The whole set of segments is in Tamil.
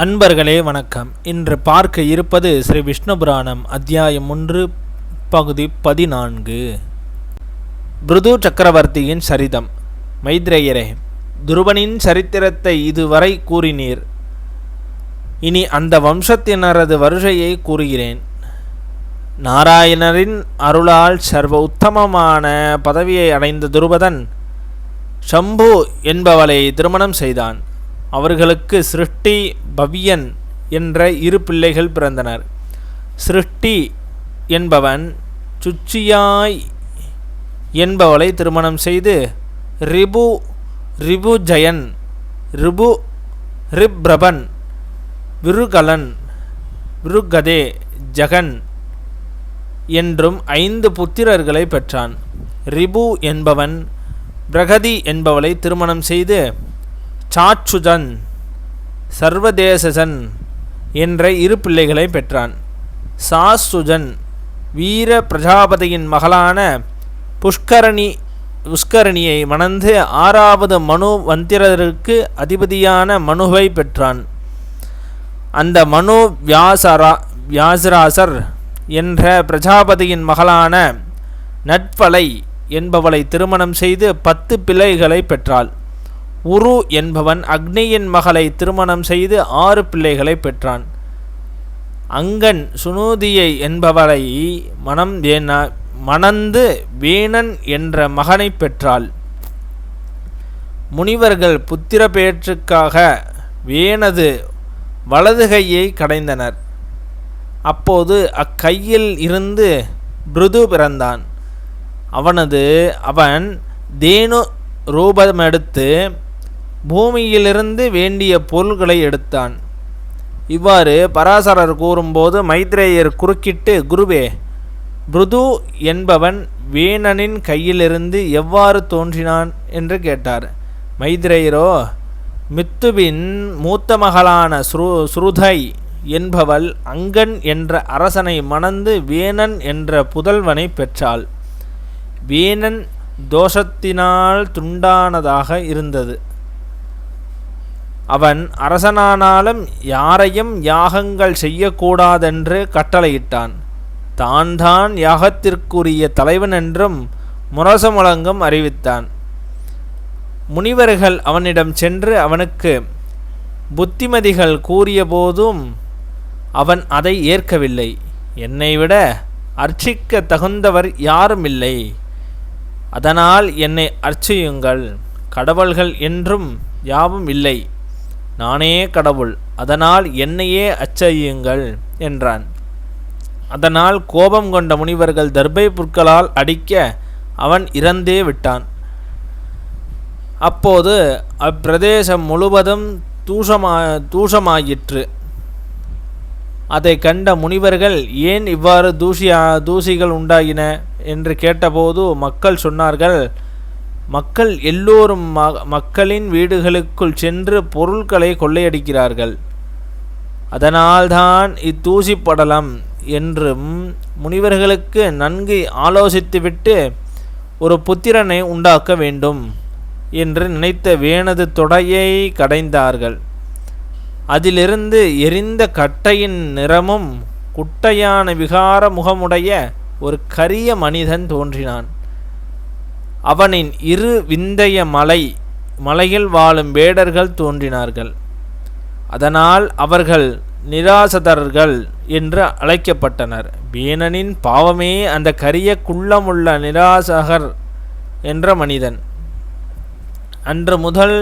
அன்பர்களே வணக்கம். இன்று பார்க்க இருப்பது ஸ்ரீ விஷ்ணு புராணம் அத்தியாயம் 1 பகுதி 14. பிருது சக்கரவர்த்தியின் சரிதம். மைத்ரேயரே, துருவனின் சரித்திரத்தை இதுவரை கூறினீர். இனி அந்த வம்சத்தினரது வருஷையை கூறுகிறேன். நாராயணரின் அருளால் சர்வ உத்தமமான பதவியை அடைந்த துருபதன் சம்பு என்பவளை திருமணம் செய்தான். அவர்களுக்கு சிருஷ்டி, பவ்யன் என்ற இரு பிள்ளைகள் பிறந்தனர். சிருஷ்டி என்பவன் சுச்சியாய் என்பவளை திருமணம் செய்து ரிபுஜயன், ரிப்ரபன், விருகலன், விருகதே, ஜகன் என்றும் 5 புத்திரர்களை பெற்றான். ரிபு என்பவன் பிரகதி என்பவளை திருமணம் செய்து சாச்சுஜன், சர்வதேசன் என்ற இரு பிள்ளைகளை பெற்றான். சாசுஜன் வீர பிரஜாபதியின் மகளான புஷ்கரணியை மணந்து 6வது மனு வந்திரருக்கு அதிபதியான மனுவை பெற்றான். அந்த மனு வியாசராசர் என்ற பிரஜாபதியின் மகளான நட்பலை என்பவளை திருமணம் செய்து 10 பிள்ளைகளை பெற்றாள். உரு என்பவன் அக்னியின் மகளை திருமணம் செய்து 6 பிள்ளைகளை பெற்றான். அங்கன் சுனூதியை என்பவளை மணந்து வேணன் என்ற மகனை பெற்றாள். முனிவர்கள் புத்திர பேற்றுக்காக வேணது வலது கையை கடைந்தனர். அப்போது அக்கையில் இருந்து பிருது பிறந்தான். அவன் தேனு ரூபமெடுத்து பூமியிலிருந்து வேண்டிய பொருள்களை எடுத்தான். இவ்வாறு பராசரர் கூறும்போது மைத்ரேயர் குறுக்கிட்டு, குருவே, பிருது என்பவன் வேணனின் கையிலிருந்து எவ்வாறு தோன்றினான் என்று கேட்டார். மைத்ரேயரோ, மித்துவின் மூத்த மகளான ஸ்ருதை என்பவள் அங்கன் என்ற அரசனை மணந்து வேணன் என்ற புதல்வனை பெற்றாள். வேணன் தோஷத்தினால் துண்டானதாக இருந்தது. அவன் அரசனானாலும் யாரையும் யாகங்கள் செய்யக்கூடாதென்று கட்டளையிட்டான். தான் யாகத்திற்குரிய தலைவன் என்றும் முரசு முழங்கும் அறிவித்தான். முனிவர்கள் அவனிடம் சென்று அவனுக்கு புத்திமதிகள் கூறிய போதும் அவன் அதை ஏற்கவில்லை. என்னை விட அர்ச்சிக்க தகுந்தவர் யாரும் இல்லை, அதனால் என்னை அர்ச்சியுங்கள். கடவுள்கள் என்றும் யாவும் இல்லை, நானே கடவுள், அதனால் என்னையே அச்சையுங்கள் என்றான். அதனால் கோபம் கொண்ட முனிவர்கள் தர்பை புற்களால் அடிக்க அவன் இறந்தே விட்டான். அப்போது அப்பிரதேசம் முழுவதும் தூஷமாயிற்று. அதை கண்ட முனிவர்கள் ஏன் இவ்வாறு தூசிகள் உண்டாகின என்று கேட்டபோது மக்கள் சொன்னார்கள், மக்கள் எல்லோரும் மக்களின் வீடுகளுக்குள் சென்று பொருட்களை கொள்ளையடிக்கிறார்கள், அதனால்தான் இத்தூசிப்படலம் என்றும் முனிவர்களுக்கு நன்கு ஆலோசித்துவிட்டு ஒரு புத்திரனை உண்டாக்க வேண்டும் என்று நினைத்த வேணது தொடையை கடைந்தார்கள். அதிலிருந்து எரிந்த கட்டையின் நிறமும் குட்டையான விகார முகமுடைய ஒரு கரிய மனிதன் தோன்றினான். அவனின் இரு விந்தைய மலையில் வாழும் வேடர்கள் தோன்றினார்கள். அதனால் அவர்கள் நிராசதர்கள் என்று அழைக்கப்பட்டனர். வேணனின் பாவமே அந்த கரிய குள்ளமுள்ள நிராசகர் என்ற மனிதன். அன்று முதல்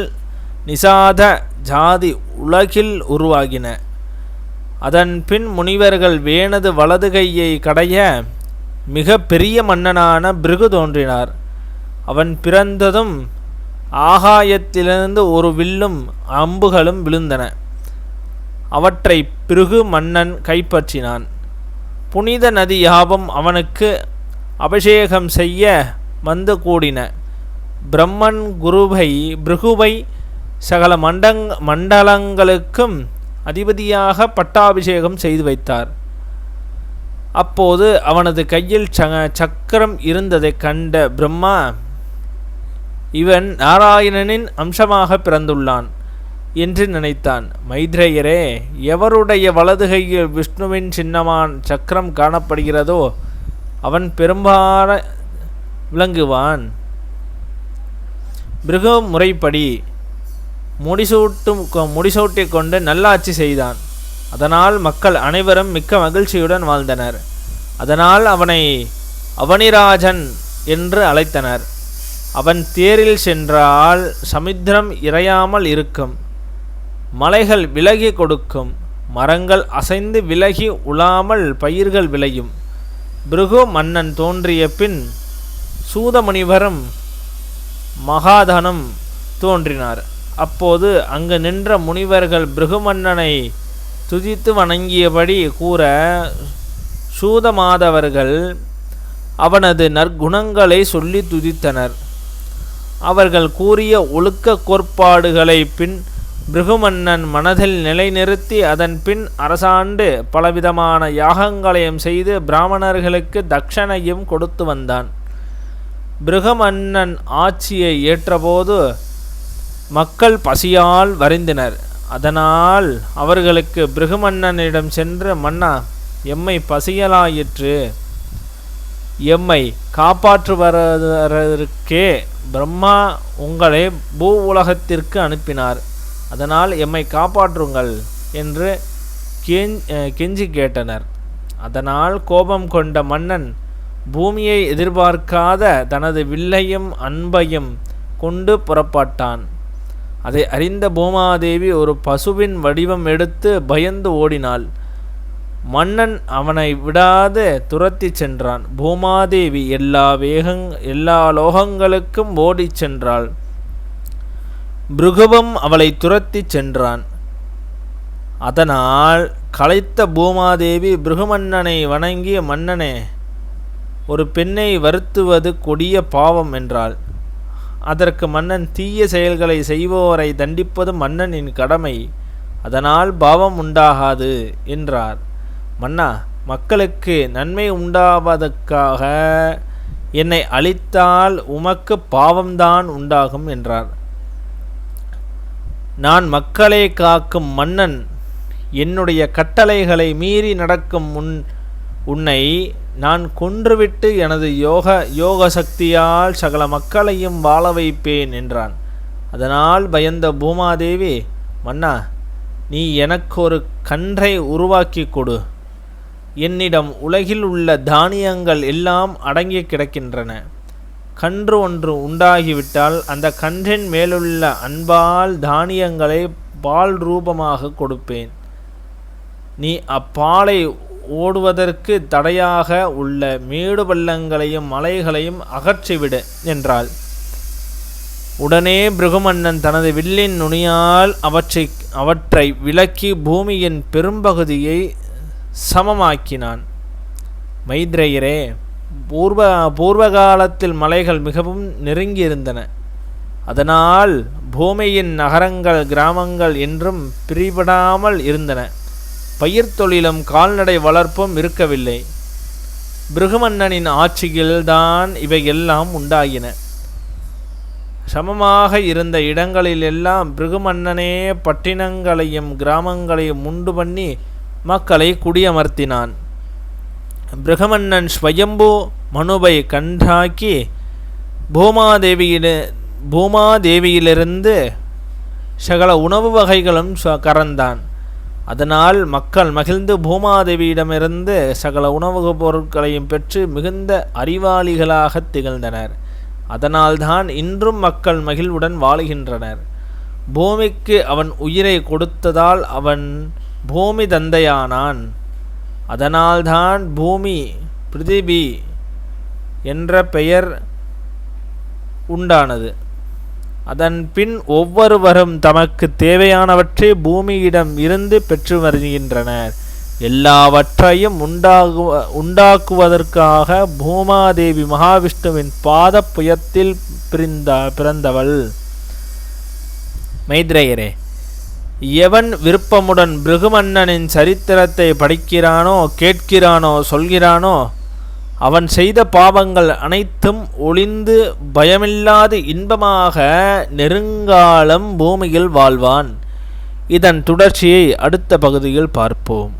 நிசாத ஜாதி உலகில் உருவாகின. அதன் பின் முனிவர்கள் வேணது வலது கையை கடைய மிக பெரிய மன்னனான பிருகு தோன்றினார். அவன் பிறந்ததும் ஆகாயத்திலிருந்து ஒரு வில்லும் அம்புகளும் விழுந்தன. அவற்றை பிருகு மன்னன் கைப்பற்றினான். புனித நதி யாவும் அவனுக்கு அபிஷேகம் செய்ய வந்து கூடின. பிரம்மன் பிருகுவை சகல மண்டலங்களுக்கும் அதிபதியாக பட்டாபிஷேகம் செய்து வைத்தார். அப்போது அவனது கையில் சக்கரம் இருந்ததை கண்ட பிரம்மா, இவன் நாராயணனின் அம்சமாக பிறந்துள்ளான், என்று நினைத்தான். மைத்ரேயரே, எவருடைய வலதுகையில் விஷ்ணுவின் சின்னமான் சக்கரம் காணப்படுகிறதோ அவன் பெரும்பால விளங்குவான். பிருகு முறைப்படி முடிசூட்டி கொண்டு நல்லாட்சி செய்தான். அதனால் மக்கள் அனைவரும் மிக்க மகிழ்ச்சியுடன் வாழ்ந்தனர். அதனால் அவனை அவனிராஜன் என்று அழைத்தனர். அவன் தேரில் சென்றால் சமுத்திரம் இறையாமல் இருக்கும், மலைகள் விலகி கொடுக்கும், மரங்கள் அசைந்து விலகி உழாமல் பயிர்கள் விளையும். பிருகு மன்னன் தோன்றிய பின் சூதமுனிவரும் மகாதனும் தோன்றினார். அப்போது அங்கு நின்ற முனிவர்கள் பிருகு மன்னனை துதித்து வணங்கியபடி கூற, சூதமாதவர்கள் அவனது நற்குணங்களை சொல்லி துதித்தனர். அவர்கள் கூறிய ஒழுக்க கோட்பாடுகளை பின் பிருகுமன்னன் மனதில் நிலைநிறுத்தி அதன் பின் அரசாண்டு பலவிதமான யாகங்களையும் செய்து பிராமணர்களுக்கு தட்சணையும் கொடுத்து வந்தான். பிருகுமன்னன் ஆட்சியை ஏற்றபோது மக்கள் பசியால் வருந்தினர். அதனால் அவர்களுக்கு பிருகுமன்னனிடம் சென்று, மன்னா, எம்மை பசியலாயிற்று, எம்மை காப்பாற்றுவதற்கே பிரம்மா உங்களை பூ உலகத்திற்கு அனுப்பினார். அதனால் எம்மை காப்பாற்றுங்கள் என்று கெஞ்சி கேட்டனர். அதனால் கோபம் கொண்ட மன்னன் பூமியை எதிர்பார்க்காத தனது வில்லையும் அன்பையும் கொண்டு புறப்பட்டான். அதை அறிந்த பூமாதேவி ஒரு பசுவின் வடிவம் எடுத்து பயந்து ஓடினாள். மன்னன் அவனை விடாது துரத்தி சென்றான். பூமாதேவி எல்லா லோகங்களுக்கும் ஓடி சென்றாள். பிருகுவும் அவளை துரத்தி சென்றான். அதனால் களைத்த பூமாதேவி பிருகுமன்னனை வணங்கி, மன்னனே, ஒரு பெண்ணை வருத்துவது கொடிய பாவம் என்றாள். அதற்கு மன்னன், தீய செயல்களை செய்வோரை தண்டிப்பது மன்னனின் கடமை, அதனால் பாவம் உண்டாகாது என்றார். மன்னா, மக்களுக்கு நன்மை உண்டாவதற்காக என்னை அழித்தால் உமக்கு பாவம்தான் உண்டாகும் என்றார். நான் மக்களை காக்கும் மன்னன், என்னுடைய கட்டளைகளை மீறி நடக்கும் உன்னை நான் கொன்றுவிட்டு எனது யோக சக்தியால் சகல மக்களையும் வாழ வைப்பேன் என்றான். அதனால் பயந்த பூமாதேவி, மன்னா, நீ எனக்கு ஒரு கன்றை உருவாக்கி கொடு. என்னிடம் உலகில் உள்ள தானியங்கள் எல்லாம் அடங்கி கிடக்கின்றன. கன்று ஒன்று உண்டாகிவிட்டால் அந்த கன்றின் மேலுள்ள அன்பால் தானியங்களை பால் ரூபமாக கொடுப்பேன். நீ அப்பாலை ஓடுவதற்கு தடையாக உள்ள மேடு பள்ளங்களையும் மலைகளையும் அகற்றிவிடு என்றாள். உடனே பிருகுமன்னன் தனது வில்லின் நுனியால் அவற்றை விலக்கி பூமியின் பெரும்பகுதியை சமமாக்கினான். மைத்ரேயரே, பூர்வ காலத்தில் மலைகள் மிகவும் நெருங்கியிருந்தன. அதனால் பூமியின் நகரங்கள் கிராமங்கள் என்றும் பிரிபடாமல் இருந்தன. பயிர் தொழிலும் கால்நடை வளர்ப்பும் இருக்கவில்லை. பிருகுமன்னனின் ஆட்சியில்தான் இவையெல்லாம் உண்டாகின. சமமாக இருந்த இடங்களிலெல்லாம் பிருகுமன்னனே பட்டினங்களையும் கிராமங்களையும் உண்டு பண்ணி மக்களை குடியமர்த்தினான். பிருகுமன்னன் ஸ்வயம்பு மனுவை கன்றாக்கி பூமாதேவியிலிருந்து சகல உணவு வகைகளும் கறந்தான். அதனால் மக்கள் மகிழ்ந்து பூமாதேவியிடமிருந்து சகல உணவுப் பொருட்களையும் பெற்று மிகுந்த அறிவாளிகளாக திகழ்ந்தனர். அதனால்தான் இன்றும் மக்கள் மகிழ்வுடன் வாழுகின்றனர். பூமிக்கு அவன் உயிரை கொடுத்ததால் அவன் பூமி தந்தையானான். அதனால்தான் பூமி பிருதிவி என்ற பெயர் உண்டானது. அதன் பின் ஒவ்வொருவரும் தமக்கு தேவையானவற்றை பூமியிடம் இருந்து பெற்று வருகின்றனர். எல்லாவற்றையும் உண்டாக்குவதற்காக பூமாதேவி மகாவிஷ்ணுவின் பாத புயத்தில் பிறந்தவள். மைத்ரேயரே, எவன் விருப்பமுடன் பிருகுமன்னனின் சரித்திரத்தை படிக்கிறானோ, கேட்கிறானோ, சொல்கிறானோ, அவன் செய்த பாவங்கள் அனைத்தும் ஒளிந்து பயமில்லாது இன்பமாக நெருங்காலம் பூமியில் வாழ்வான். இதன் தொடர்ச்சியை அடுத்த பகுதியில் பார்ப்போம்.